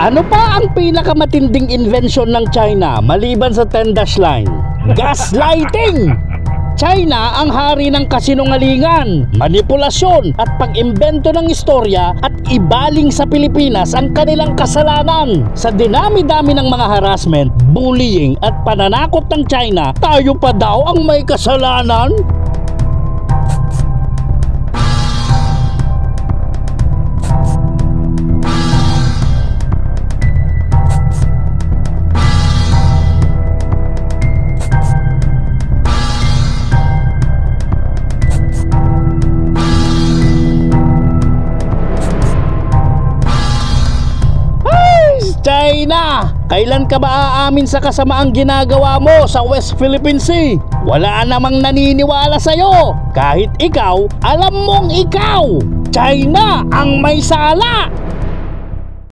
Ano pa ang pinakamatinding invention ng China maliban sa 10-dash line? Gaslighting! China ang hari ng kasinungalingan, manipulasyon at pag-imbento ng istorya at ibaling sa Pilipinas ang kanilang kasalanan. Sa dinami-dami ng mga harassment, bullying at pananakot ng China, tayo pa daw ang may kasalanan? China! Kailan ka ba aamin sa kasamaang ginagawa mo sa West Philippine Sea? Wala namang naniniwala sa'yo. Kahit ikaw, alam mong ikaw, China ang may sala!